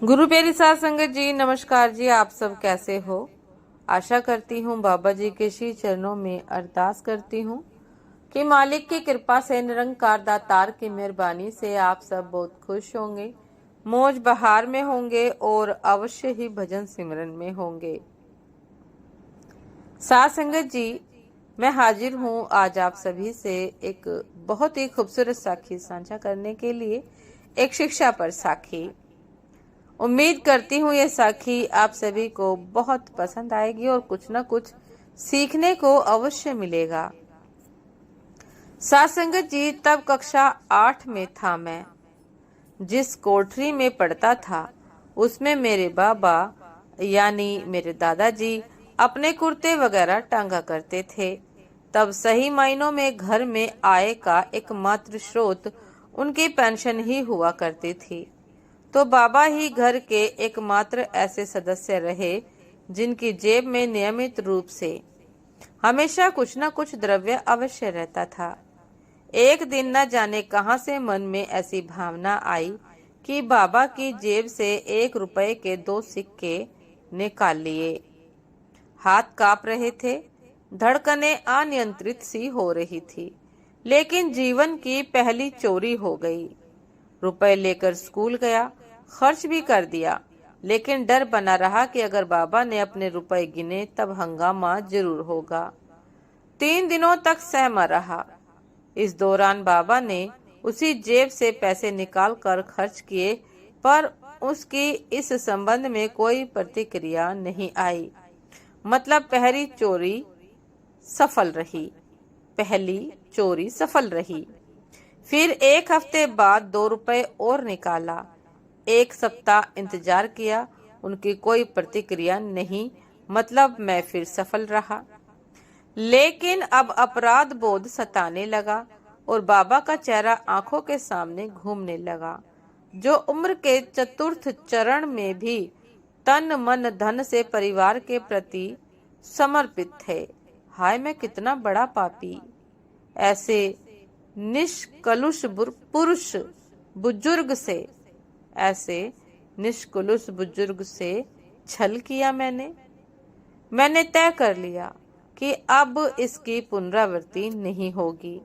गुरु प्यारी साध संगत जी, नमस्कार जी। आप सब कैसे हो? आशा करती हूँ बाबा जी के श्री चरणों में अरदास करती हूँ कि मालिक की कृपा से, निरंकार दातार की मेहरबानी से आप सब बहुत खुश होंगे, मौज बहार में होंगे और अवश्य ही भजन सिमरन में होंगे। साध संगत जी, मैं हाजिर हूँ आज आप सभी से एक बहुत ही खूबसूरत साखी साझा करने के लिए, एक शिक्षा पर साखी। उम्मीद करती हूँ ये साखी आप सभी को बहुत पसंद आएगी और कुछ न कुछ सीखने को अवश्य मिलेगा। साध संगत जी, तब कक्षा 8 में था मैं। जिस कोठरी में पढ़ता था उसमें मेरे बाबा यानी मेरे दादाजी अपने कुर्ते वगैरह टांगा करते थे। तब सही मायनों में घर में आय का एकमात्र स्रोत उनकी पेंशन ही हुआ करती थी। तो बाबा ही घर के एकमात्र ऐसे सदस्य रहे जिनकी जेब में नियमित रूप से हमेशा कुछ न कुछ द्रव्य अवश्य रहता था। एक दिन न जाने कहां से मन में ऐसी भावना आई कि बाबा की जेब से 1 रुपए के 2 सिक्के निकाल लिए। हाथ कांप रहे थे, धड़कनें अनियंत्रित सी हो रही थी, लेकिन जीवन की पहली चोरी हो गई। रुपए लेकर स्कूल गया, खर्च भी कर दिया, लेकिन डर बना रहा कि अगर बाबा ने अपने रुपए गिने तब हंगामा जरूर होगा। 3 दिनों तक सहमा रहा। इस दौरान बाबा ने उसी जेब से पैसे निकाल कर खर्च किए, पर उसकी इस संबंध में कोई प्रतिक्रिया नहीं आई। मतलब पहली चोरी सफल रही। फिर 1 हफ्ते बाद 2 रुपए और निकाला। 1 सप्ताह इंतजार किया, उनकी कोई प्रतिक्रिया नहीं। मतलब मैं फिर सफल रहा। लेकिन अब अपराध बोध सताने लगा और बाबा का चेहरा आंखों के सामने घूमने लगा, जो उम्र के चतुर्थ चरण में भी तन मन धन से परिवार के प्रति समर्पित थे। हाय, मैं कितना बड़ा पापी! ऐसे निष्कलुष बुजुर्ग से छल किया मैंने तय कर लिया कि अब इसकी पुनरावृत्ति नहीं होगी।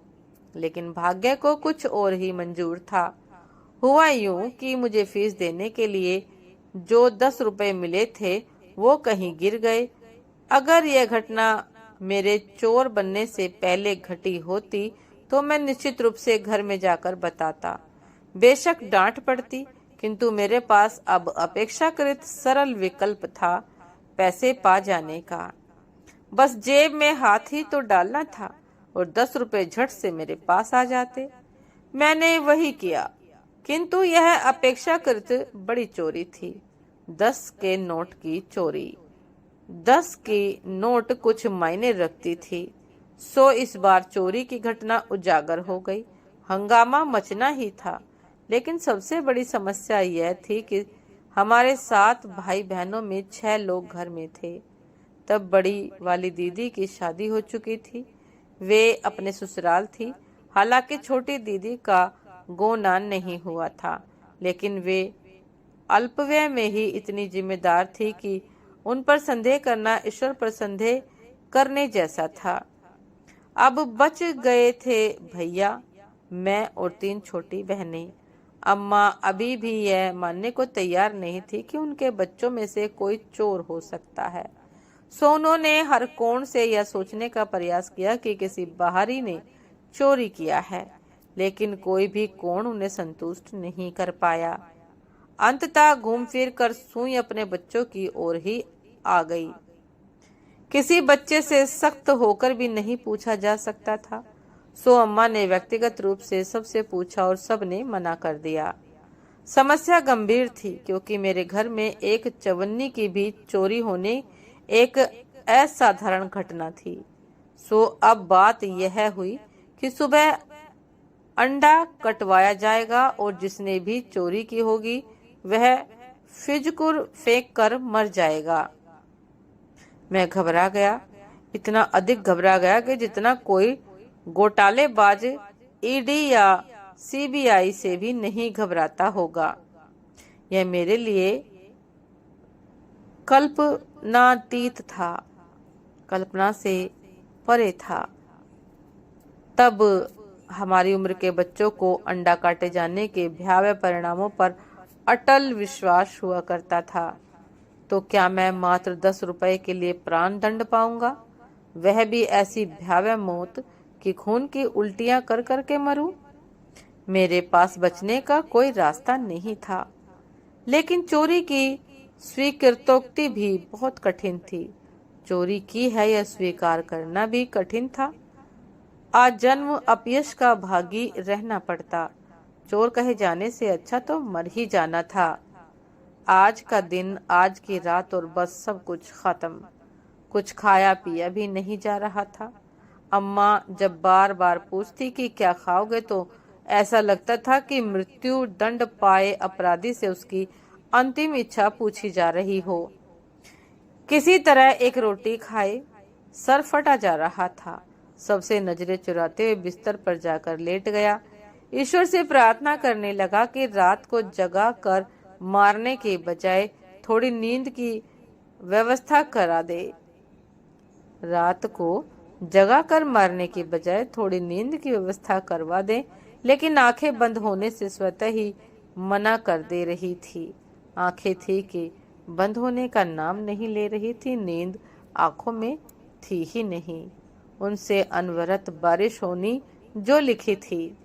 लेकिन भाग्य को कुछ और ही मंजूर था। हुआ यूं कि मुझे फीस देने के लिए जो 10 रुपए मिले थे वो कहीं गिर गए। अगर यह घटना मेरे चोर बनने से पहले घटी होती तो मैं निश्चित रूप से घर में जाकर बताता। बेशक डांट पड़ती, किंतु मेरे पास अब अपेक्षाकृत सरल विकल्प था पैसे पा जाने का। बस जेब में हाथ ही तो डालना था और 10 रुपए झट से मेरे पास आ जाते। मैंने वही किया, किंतु यह अपेक्षाकृत बड़ी चोरी थी। 10 के नोट की चोरी। 10 की नोट कुछ मायने रखती थी। सो इस बार चोरी की घटना उजागर हो गई। हंगामा मचना ही था, लेकिन सबसे बड़ी समस्या यह थी कि हमारे 7 भाई बहनों में 6 लोग घर में थे। तब बड़ी वाली दीदी की शादी हो चुकी थी, वे अपने ससुराल थी। हालांकि छोटी दीदी का गोना नहीं हुआ था, लेकिन वे अल्पवय में ही इतनी जिम्मेदार थी कि उन पर संदेह करना ईश्वर पर संदेह करने जैसा था। अब बच गए थे भैया, मैं और 3 छोटी बहनें। अम्मा अभी भी यह मानने को तैयार नहीं थी कि उनके बच्चों में से कोई चोर हो सकता है। सो उन्होंने हर कोण से यह सोचने का प्रयास किया कि किसी बाहरी ने चोरी किया है, लेकिन कोई भी कोण उन्हें संतुष्ट नहीं कर पाया। अंततः घूम फिर कर सुई अपने बच्चों की ओर ही आ गई। किसी बच्चे से सख्त होकर भी नहीं पूछा जा सकता था। सो अम्मा ने व्यक्तिगत रूप से सबसे पूछा और सबने मना कर दिया। समस्या गंभीर थी, क्योंकि मेरे घर में एक चवन्नी की भी चोरी होने एक असाधारण घटना थी। सो अब बात यह हुई कि सुबह अंडा कटवाया जाएगा और जिसने भी चोरी की होगी वह फिजकुर फेंक कर मर जाएगा। मैं घबरा गया, इतना अधिक घबरा गया कि जितना कोई घोटालेबाज ईडी या सीबीआई से भी नहीं घबराता होगा। यह मेरे लिए कल्पनातीत था, कल्पना से परे था। तब हमारी उम्र के बच्चों को अंडा काटे जाने के भयावह परिणामों पर अटल विश्वास हुआ करता था। तो क्या मैं मात्र 10 रुपए के लिए प्राण दंड पाऊंगा, वह भी ऐसी भयावह मौत कि खून की उल्टियां कर कर के मरूं? मेरे पास बचने का कोई रास्ता नहीं था, लेकिन चोरी की स्वीकृतोक्ति भी बहुत कठिन थी। चोरी की है यह स्वीकार करना भी कठिन था। आजन्म अपयश का भागी रहना पड़ता। चोर कहे जाने से अच्छा तो मर ही जाना था। आज का दिन, आज की रात और बस सब कुछ खत्म। कुछ खाया पिया भी नहीं जा रहा था। अम्मा जब बार बार पूछती कि क्या खाओगे, तो ऐसा लगता था कि मृत्यु दंड पाए अपराधी से उसकी अंतिम इच्छा पूछी जा रही हो। किसी तरह एक रोटी खाए, सर फटा जा रहा था। सबसे नजरें चुराते हुए बिस्तर पर जाकर लेट गया। ईश्वर से प्रार्थना करने लगा कि रात को जगा कर मारने के बजाय थोड़ी नींद की व्यवस्था करा दे। रात को जगा कर मारने की बजाय थोड़ी नींद की व्यवस्था करवा दे, लेकिन आंखें बंद होने से स्वतः ही मना कर दे रही थी। आंखें थी कि बंद होने का नाम नहीं ले रही थी। नींद आंखों में थी ही नहीं। उनसे अनवरत बारिश होनी जो लिखी थी।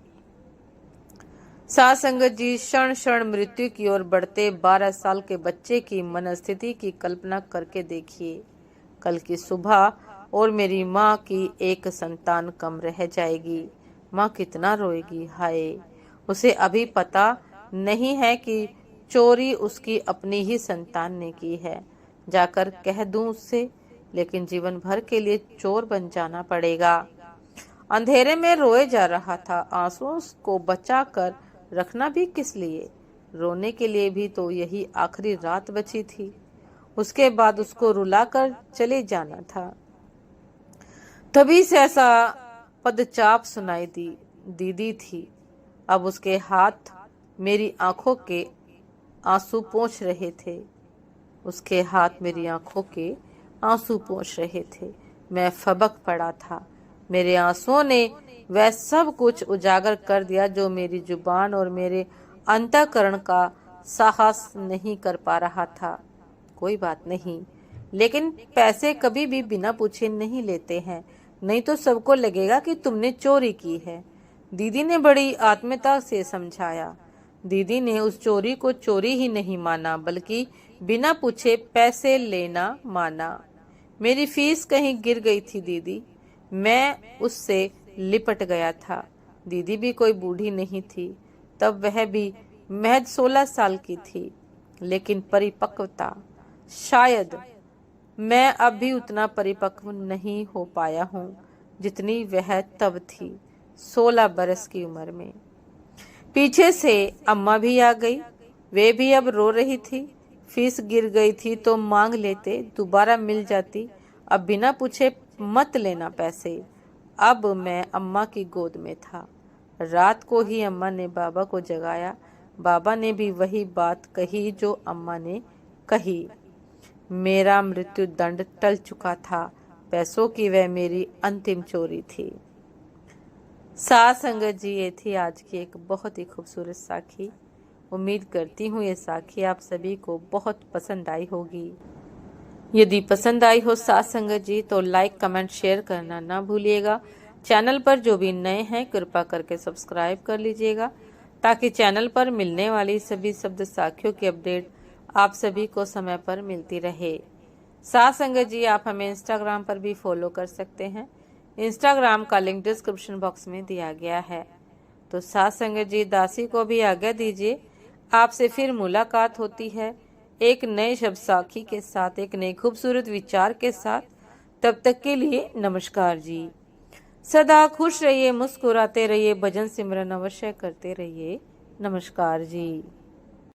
सासंगत जी, क्षण क्षण मृत्यु की ओर बढ़ते 12 साल के बच्चे की मनस्थिति की कल्पना करके देखिए। कल की सुबह और मेरी माँ की एक संतान कम रह जाएगी। माँ कितना रोएगी। हाय, उसे अभी पता नहीं है कि चोरी उसकी अपनी ही संतान ने की है। जाकर कह दूं उससे, लेकिन जीवन भर के लिए चोर बन जाना पड़ेगा। अंधेरे में रोए जा रहा था। आंसुओं को बचा कर रखना भी किस लिए? रोने के लिए भी तो यही आखिरी रात बची थी। उसके बाद उसको रुलाकर चले जाना था। तभी से ऐसा पदचाप सुनाई दी। दीदी थी। अब उसके हाथ मेरी आंखों के आंसू पोंछ रहे थे। उसके हाथ मेरी आंखों के आंसू पोंछ रहे थे। मैं फबक पड़ा था। मेरे आंसुओं ने वह सब कुछ उजागर कर दिया जो मेरी जुबान और मेरे अंतःकरण का साहस नहीं कर पा रहा था। कोई बात नहीं, लेकिन पैसे कभी भी बिना पूछे नहीं लेते हैं, नहीं तो सबको लगेगा कि तुमने चोरी की है। दीदी ने बड़ी आत्मीयता से समझाया। दीदी ने उस चोरी को चोरी ही नहीं माना, बल्कि बिना पूछे पैसे लेना माना। मेरी फीस कहीं गिर गई थी दीदी। मैं उससे लिपट गया था। दीदी भी कोई बूढ़ी नहीं थी। तब वह भी महज 16 साल की थी, लेकिन परिपक्वता, शायद मैं अब भी उतना परिपक्व नहीं हो पाया हूँ जितनी वह तब थी, 16 बरस की उम्र में। पीछे से अम्मा भी आ गई। वे भी अब रो रही थी। फीस गिर गई थी तो मांग लेते, दोबारा मिल जाती। अब बिना पूछे मत लेना पैसे। अब मैं अम्मा की गोद में था। रात को ही अम्मा ने बाबा को जगाया। बाबा ने भी वही बात कही जो अम्मा ने कही। मेरा मृत्यु दंड टल चुका था। पैसों की वह मेरी अंतिम चोरी थी। साथ संगत जी, ये थी आज की एक बहुत ही खूबसूरत साखी। उम्मीद करती हूँ ये साखी आप सभी को बहुत पसंद आई होगी। यदि पसंद आई हो साथ संगत जी, तो लाइक, कमेंट, शेयर करना ना भूलिएगा। चैनल पर जो भी नए हैं कृपा करके सब्सक्राइब कर लीजिएगा, ताकि चैनल पर मिलने वाली सभी शब्द साखियों की अपडेट आप सभी को समय पर मिलती रहे। साथ संगत जी, आप हमें इंस्टाग्राम पर भी फॉलो कर सकते हैं। इंस्टाग्राम का लिंक डिस्क्रिप्शन बॉक्स में दिया गया है। तो साथ संगत जी, दासी को भी आज्ञा दीजिए। आपसे फिर मुलाकात होती है एक नए शब्द साखी के साथ, एक नए खूबसूरत विचार के साथ। तब तक के लिए नमस्कार जी। सदा खुश रहिए, मुस्कुराते रहिए, भजन सिमरन अवश्य करते रहिए। नमस्कार जी।